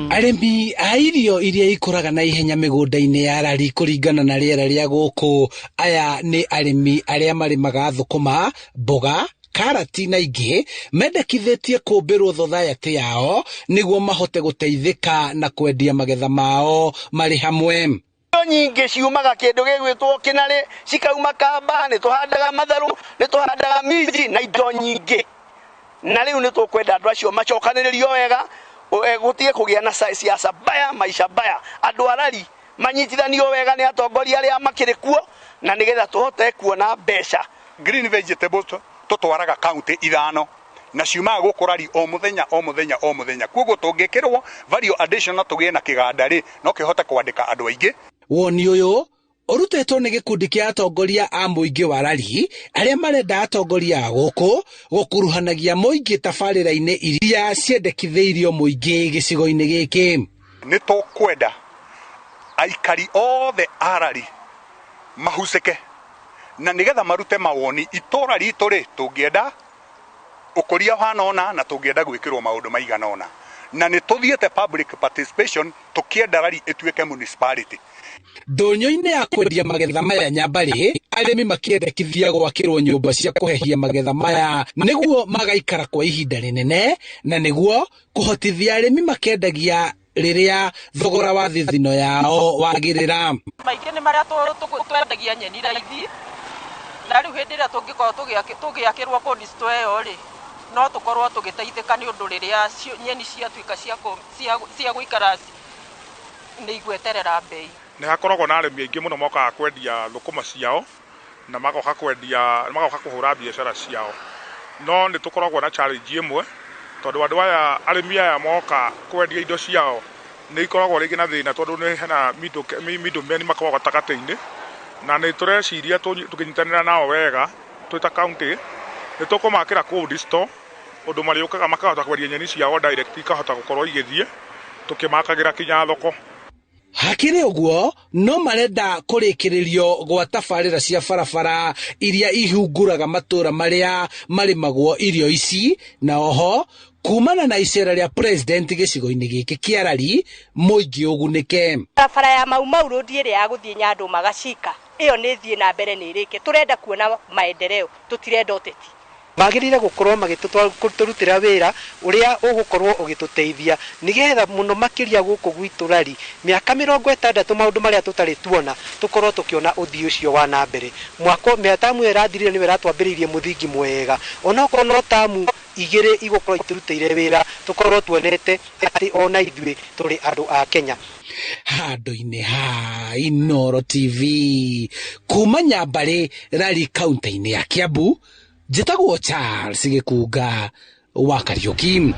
Arĩmi a irio iria ikũraga na ihenya mĩgũnda-inĩ ya rari kũringana na rĩera rĩa gũkũ. Aya nĩ arĩmi arĩa marĩmaga thũkũma, mboga, karati na ingĩ, mendekithĩtie kũmbĩrwo society yao nĩguo mahote gũteithĩka na kwendia magetha mao marĩ hamwe. Nyingĩ ciumaga kĩndũ gĩgwĩtwo kĩnarĩ, cikauma Kamba, nĩ tũhandaga matharũ, nĩ tũhandaga minji na indo nyingĩ. Na rĩu nĩ tũkwenda andũ acio macokanĩrĩrio wega, gũtige kũgĩa na siasa baya, maisha baya. Andũ a rari manyitithanio wega nĩ atongoria arĩa makĩrĩ kuo, na nĩgetha tũhote kuona mbeca. Green vegetables tũtwaraga kaunti 5 na ciumaga gũkũ rari o mũthenya o mũthenya o mũthenya. Koguo tũngĩkĩrwo value addition na tũgĩe na kĩganda rĩ, no kĩhote kwandĩka andũ aingĩ. Woni ũyũ ũrutĩtwo nĩ gĩkundi kĩa atongoria a mũingĩ wa rari arĩa marenda atongoria a gũkũ gũkuruhanagia mũingĩ tabarĩra-inĩ iria ciendekithĩirio mũingĩ gĩcigo-inĩ gĩkĩ. Nĩ tũkwenda aikari othe a rari mahucĩke na nĩgetha marute mawoni. Itũra ritũ rĩ, tũngĩenda ũkũria ũhana ũna na tũngĩenda gwĩkĩrwo maũndũ maigana ũna, na nĩ tũthiĩte public participation tũkĩenda rari ĩtuĩke municipality. Ndũnyũ-inĩ ya kwendia magetha maya Nyambarĩ, arĩmi makĩendekithia gwakĩrwo nyũmba cia kũhehia magetha maya nĩguo magaikara kwa ihinda rĩnene, na nĩguo kũhotithia arĩmi makĩendagia rĩrĩa thogora wa thithino yao wagĩrĩra. Maingĩ nĩ marĩa twendagia nyeni raithi, na rĩu hĩndĩ ĩrĩa tũngĩkorwo tũgĩakĩrwo cold store ĩyo rĩ, no tũkorwo tũgĩteithĩka nĩ ũndũ rĩrĩa nyeni ciatuĩka cia gũikara nĩ igweterera mbei. Nĩ hakoragwo na arĩmi aingĩ mũno mokaga kwendia thũkũma ciao na magoka kũhũra biacara ciao, no nĩ tũkoragwo na challenge ĩmwe tondũ andũ aya arĩmi aya moka kwendia indo ciao nĩ ikoragwo rĩngĩ na thĩna tondũ nĩ hena middlemen makoragwo gatagatĩ-inĩ, na nĩ tũreciria tũkĩnyitanĩra nao wega twĩ ta county nĩ tũkũmakĩra cold store ũndũ marĩũkaga makahota kwendia nyeni ciao direct ikahota gũkorwo igĩthiĩ tũkĩmakagĩra kinya thoko. Hakĩrĩ ũguo no marenda kũrĩkĩrĩrio gwa tabarĩra cia barabara iria ihunguraga matũra marĩa marĩmagwo irio ici, na oho kumana na icera rĩa president gĩcigo-inĩ gĩkĩ kĩa rari mũingĩ ũgunĩke. Barabara ya Mau Road ĩrĩa ya gũthiĩ Nyandũ Magacika ĩyo nĩ thiĩ na mbere nĩ ĩrĩke. Tũrenda kuona maendeleo, tũtirenda ũteti. Magĩrĩire gũkorwo magĩtũrutĩra wĩra ũrĩa ũgũkorwo ũgĩtũteithia nĩgetha mũno makĩria gũkũ gwitũ rari mĩaka 60 maũndũ marĩa tũtarĩ tuona tũkorwo tũkĩona ũthii ũcio wa na mbere. Tamu ĩrathirire nĩwe ratwambĩrĩirie mũthingi mwega, onokorwo no tamu igĩrĩ igũkorwo itũrutĩire wĩra tũkorwo tuonete atĩ ona ithuĩ tũrĩ andũ a Kenya. Handũ-inĩ ha Inooro TV kuma Nyambarĩ rari kaunti-inĩ ya Kiambu, njĩtagwo Charles Gĩkunga wa Kariũki.